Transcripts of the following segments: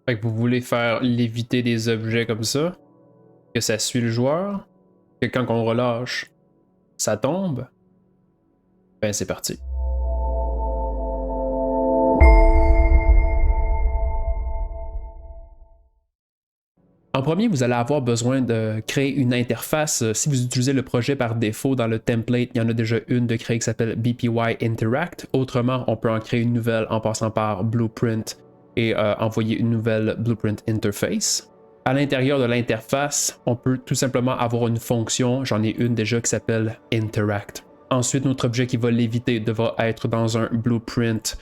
Fait que vous voulez faire léviter des objets comme ça, que ça suit le joueur, que quand on relâche, ça tombe. Ben c'est parti. En premier, vous allez avoir besoin de créer une interface. Si vous utilisez le projet par défaut dans le template, il y en a déjà une de créer qui s'appelle BPY Interact. Autrement, on peut en créer une nouvelle en passant par Blueprint et envoyer une nouvelle Blueprint Interface. À l'intérieur de l'interface, on peut tout simplement avoir une fonction, j'en ai une déjà qui s'appelle Interact. Ensuite, notre objet qui va l'éviter devra être dans un blueprint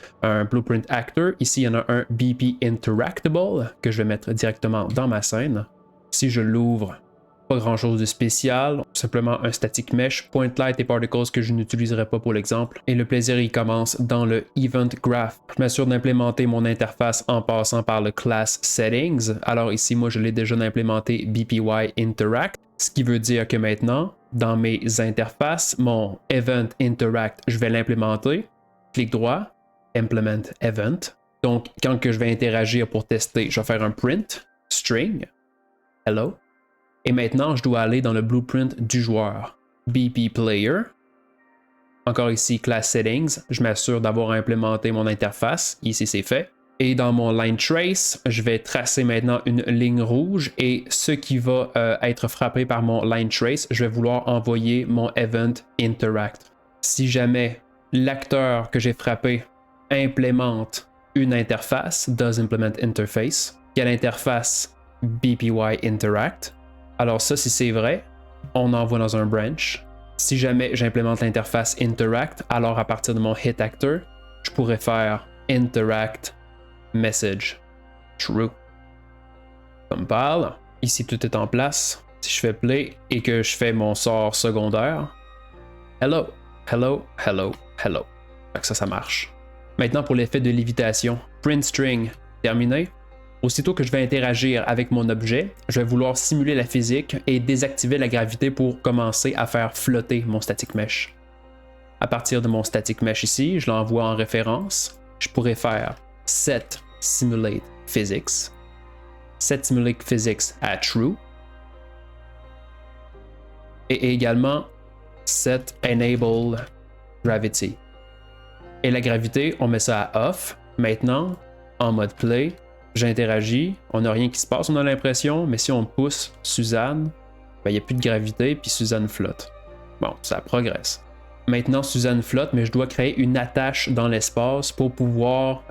actor. Ici, il y en a un BP Interactable que je vais mettre directement dans ma scène. Si je l'ouvre, pas grand chose de spécial, simplement un static mesh, point light et particles que je n'utiliserai pas pour l'exemple. Et le plaisir, il commence dans le event graph. Je m'assure d'implémenter mon interface en passant par le class settings. Alors ici, moi, je l'ai déjà implémenté BPY Interact, ce qui veut dire que maintenant, dans mes interfaces, mon event interact, je vais l'implémenter. Clic droit, implement event. Donc, quand que je vais interagir pour tester, je vais faire un print, string, hello. Et maintenant, je dois aller dans le blueprint du joueur. BP player. Encore ici, class settings. Je m'assure d'avoir implémenté mon interface. Ici, c'est fait. Et dans mon line trace, je vais tracer maintenant une ligne rouge et ce qui va être frappé par mon line trace, je vais vouloir envoyer mon event interact. Si jamais l'acteur que j'ai frappé implémente une interface, does implement interface, quelle interface BPY interact, alors ça, si c'est vrai, on envoie dans un branch. Si jamais j'implémente l'interface interact, alors à partir de mon hit actor, je pourrais faire interact message true. Compile. Ici, tout est en place. Si je fais play et que je fais mon sort secondaire, hello, hello, hello, hello. Fait que ça marche. Maintenant, pour l'effet de lévitation, print string, terminé. Aussitôt que je vais interagir avec mon objet, je vais vouloir simuler la physique et désactiver la gravité pour commencer à faire flotter mon static mesh. À partir de mon static mesh ici, je l'envoie en référence. Je pourrais faire set simulate physics, set simulate physics à true, et également set enable gravity. Et la gravité, on met ça à off. Maintenant, en mode play, j'interagis, on n'a rien qui se passe, on a l'impression, mais si on pousse Suzanne, il n'y a plus de gravité, puis Suzanne flotte. Bon, ça progresse. Maintenant, Suzanne flotte, mais je dois créer une attache dans l'espace pour pouvoir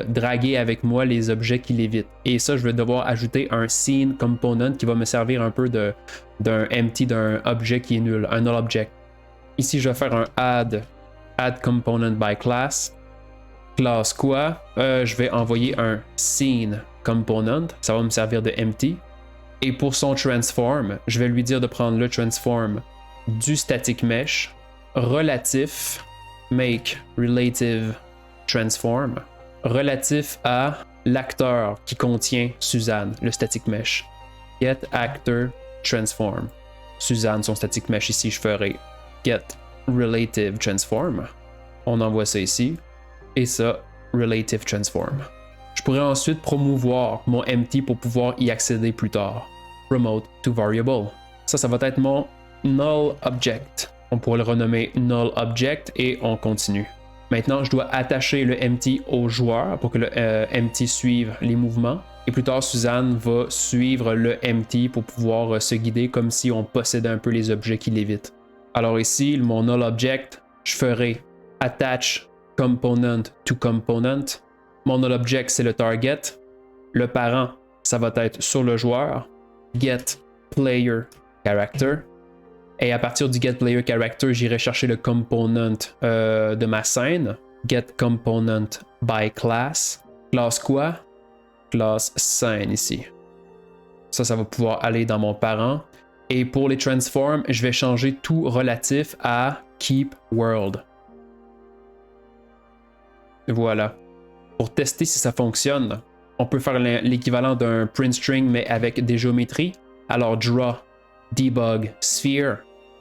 draguer avec moi les objets qui l'évitent. Et ça, je vais devoir ajouter un scene component qui va me servir un peu d'un empty, d'un objet qui est nul, un null object. Ici, je vais faire un add component by class. Class quoi? Je vais envoyer un scene component, ça va me servir de empty. Et pour son transform, je vais lui dire de prendre le transform du static mesh relatif, make relative transform, relatif à l'acteur qui contient Suzanne, le static mesh. Get actor transform. Suzanne, son static mesh ici, je ferai get relative transform. On envoie ça ici. Et ça, relative transform. Je pourrais ensuite promouvoir mon empty pour pouvoir y accéder plus tard. Promote to variable. Ça va être mon null object. On pourrait le renommer null object et on continue. Maintenant, je dois attacher le empty au joueur pour que le empty suive les mouvements. Et plus tard, Suzanne va suivre le empty pour pouvoir se guider comme si on possédait un peu les objets qui l'évitent. Alors ici, mon null object, je ferai attach component to component. Mon null object, c'est le target. Le parent, ça va être sur le joueur. Get player character. Et à partir du get player character, j'irai chercher le component de ma scène. Get component by class. Classe quoi? Classe scène ici. Ça va pouvoir aller dans mon parent. Et pour les transforms, je vais changer tout relatif à keep world. Voilà. Pour tester si ça fonctionne, on peut faire l'équivalent d'un print string mais avec des géométries. Alors draw debug sphere.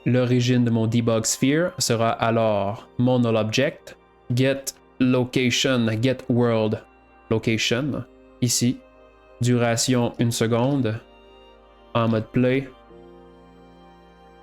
L'origine de mon debug sphere sera alors mon null object get location, get world location ici. duration 1 seconde, en mode play.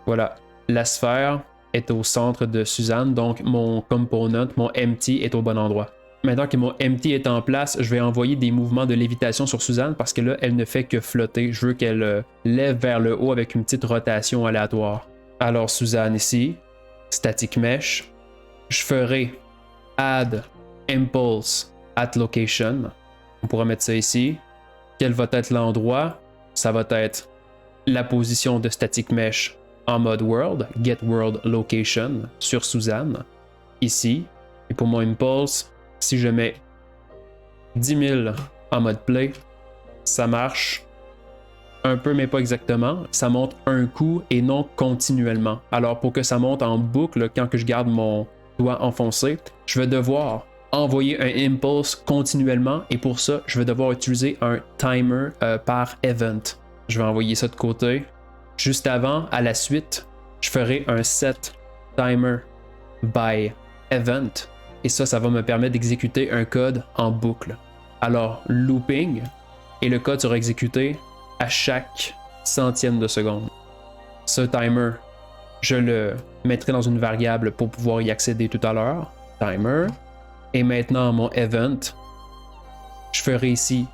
Voilà, la sphère est au centre de Suzanne, donc mon component, mon empty est au bon endroit. Maintenant que mon empty est en place, je vais envoyer des mouvements de lévitation sur Suzanne parce que là, elle ne fait que flotter. Je veux qu'elle lève vers le haut avec une petite rotation aléatoire. Alors Suzanne ici, static mesh, je ferai add impulse at location. On pourra mettre ça ici. Quel va être l'endroit? Ça va être la position de static mesh en mode world, get world location sur Suzanne, ici. Et pour mon impulse, si je mets 10 000 en mode play, ça marche un peu, mais pas exactement. Ça monte un coup et non continuellement. Alors pour que ça monte en boucle, quand que je garde mon doigt enfoncé, je vais devoir envoyer un impulse continuellement et pour ça, je vais devoir utiliser un timer par event. Je vais envoyer ça de côté. Juste avant, à la suite, je ferai un set timer by event et ça va me permettre d'exécuter un code en boucle. Alors, looping et le code sera exécuté à chaque centième de seconde. Ce timer, je le mettrai dans une variable pour pouvoir y accéder tout à l'heure. Timer. Et maintenant, mon event, je ferai ici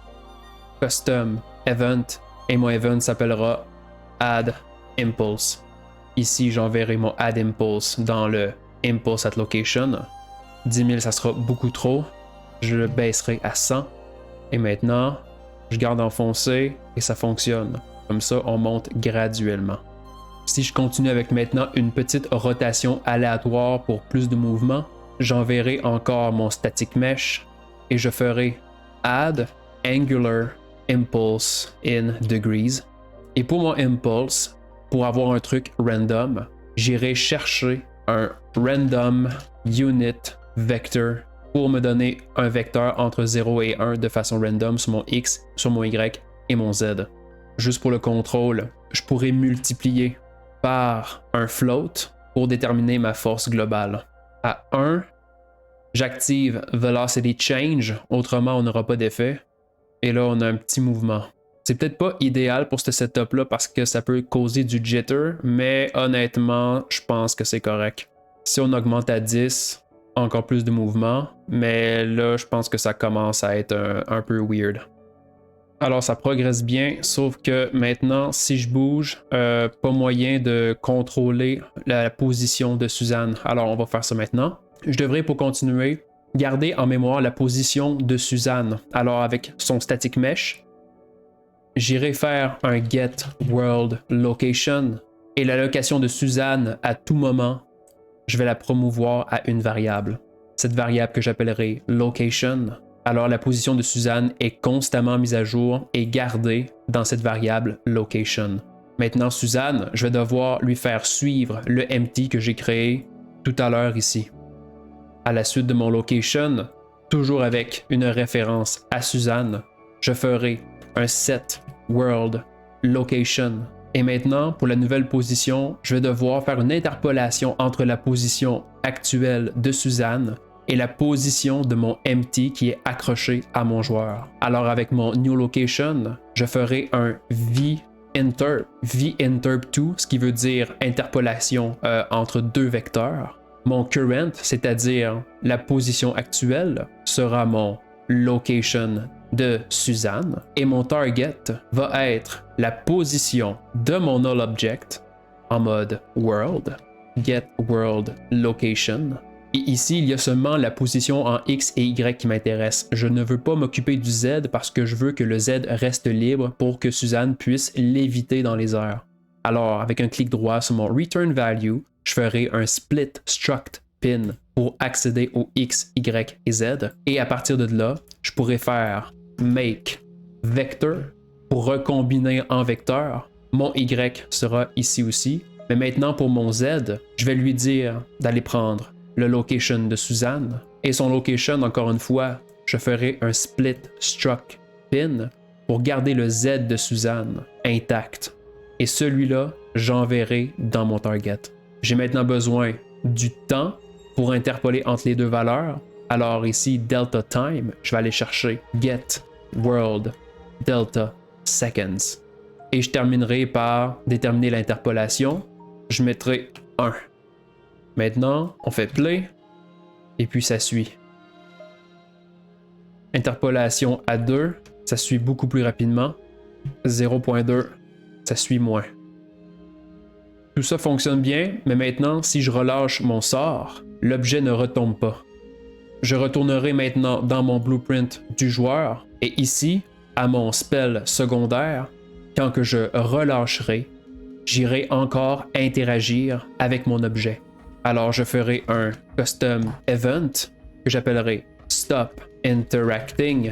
custom event et mon event s'appellera add impulse. Ici, j'enverrai mon add impulse dans le impulse at location. 10 000, ça sera beaucoup trop. Je le baisserai à 100. Et maintenant, je garde enfoncé et ça fonctionne. Comme ça, on monte graduellement. Si je continue avec maintenant une petite rotation aléatoire pour plus de mouvement, j'enverrai encore mon static mesh et je ferai add angular impulse in degrees. Et pour mon impulse, pour avoir un truc random, j'irai chercher un random unit vector pour me donner un vecteur entre 0 et 1 de façon random sur mon X, sur mon Y et mon Z. Juste pour le contrôle, je pourrais multiplier par un float pour déterminer ma force globale. À 1, j'active Velocity Change, autrement on n'aura pas d'effet. Et là, on a un petit mouvement. C'est peut-être pas idéal pour ce setup-là parce que ça peut causer du jitter, mais honnêtement, je pense que c'est correct. Si on augmente à 10, encore plus de mouvement, mais là, je pense que ça commence à être un peu weird. Alors, ça progresse bien, sauf que maintenant, si je bouge, pas moyen de contrôler la position de Suzanne. Alors, on va faire ça maintenant. Je devrais, pour continuer, garder en mémoire la position de Suzanne. Alors, avec son static mesh, j'irai faire un get world location et la location de Suzanne à tout moment, je vais la promouvoir à une variable. Cette variable que j'appellerai location. Alors la position de Suzanne est constamment mise à jour et gardée dans cette variable location. Maintenant Suzanne, je vais devoir lui faire suivre le empty que j'ai créé tout à l'heure ici. À la suite de mon location, toujours avec une référence à Suzanne, je ferai un set world location. Et maintenant, pour la nouvelle position, je vais devoir faire une interpolation entre la position actuelle de Suzanne et la position de mon empty qui est accroché à mon joueur. Alors avec mon new location, je ferai un v-interp2, ce qui veut dire interpolation entre deux vecteurs. Mon current, c'est-à-dire la position actuelle, sera mon location de Suzanne et mon target va être la position de mon null object en mode world, get world location. Et ici, il y a seulement la position en X et Y qui m'intéresse. Je ne veux pas m'occuper du Z parce que je veux que le Z reste libre pour que Suzanne puisse léviter dans les airs. Alors, avec un clic droit sur mon return value, je ferai un split struct pin pour accéder aux X, Y et Z. Et à partir de là, je pourrais faire make vector pour recombiner en vecteur. Mon Y sera ici aussi. Mais maintenant pour mon Z, je vais lui dire d'aller prendre le location de Suzanne. Et son location, encore une fois, je ferai un split struct pin pour garder le Z de Suzanne intact. Et celui-là, j'enverrai dans mon target. J'ai maintenant besoin du temps pour interpoler entre les deux valeurs. Alors ici, delta time, je vais aller chercher get world delta seconds. Et je terminerai par déterminer l'interpolation. Je mettrai 1. Maintenant, on fait play, et puis ça suit. Interpolation à 2, ça suit beaucoup plus rapidement. 0.2, ça suit moins. Tout ça fonctionne bien, mais maintenant, si je relâche mon sort, l'objet ne retombe pas. Je retournerai maintenant dans mon blueprint du joueur, et ici, à mon spell secondaire, quand que je relâcherai, j'irai encore interagir avec mon objet. Alors je ferai un custom event que j'appellerai Stop Interacting.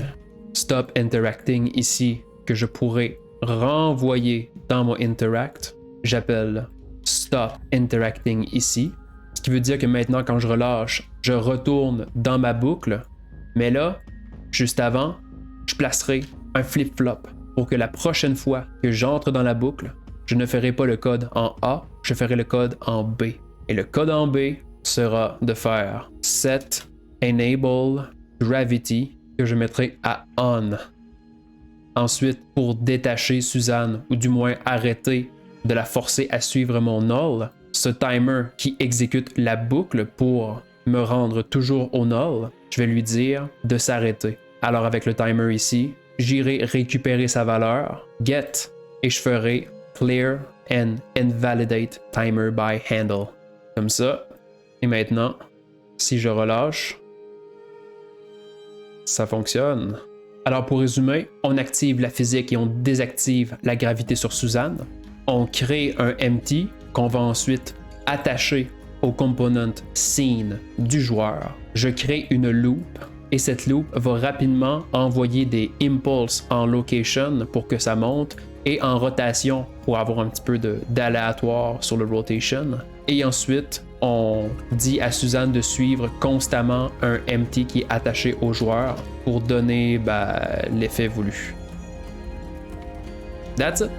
Stop Interacting ici, que je pourrai renvoyer dans mon interact, j'appelle Stop Interacting ici. Ce qui veut dire que maintenant, quand je relâche, je retourne dans ma boucle. Mais là, juste avant, je placerai un flip-flop pour que la prochaine fois que j'entre dans la boucle, je ne ferai pas le code en A, je ferai le code en B. Et le code en B sera de faire set enable gravity que je mettrai à on. Ensuite, pour détacher Suzanne, ou du moins arrêter de la forcer à suivre mon null, ce timer qui exécute la boucle pour me rendre toujours au null, je vais lui dire de s'arrêter. Alors avec le timer ici, j'irai récupérer sa valeur, get, et je ferai clear and invalidate timer by handle. Comme ça. Et maintenant, si je relâche, ça fonctionne. Alors pour résumer, on active la physique et on désactive la gravité sur Suzanne. On crée un empty qu'on va ensuite attacher au component scene du joueur. Je crée une loop et cette loop va rapidement envoyer des impulses en location pour que ça monte et en rotation pour avoir un petit peu d'aléatoire sur le rotation. Et ensuite, on dit à Suzanne de suivre constamment un empty qui est attaché au joueur pour donner l'effet voulu. That's it!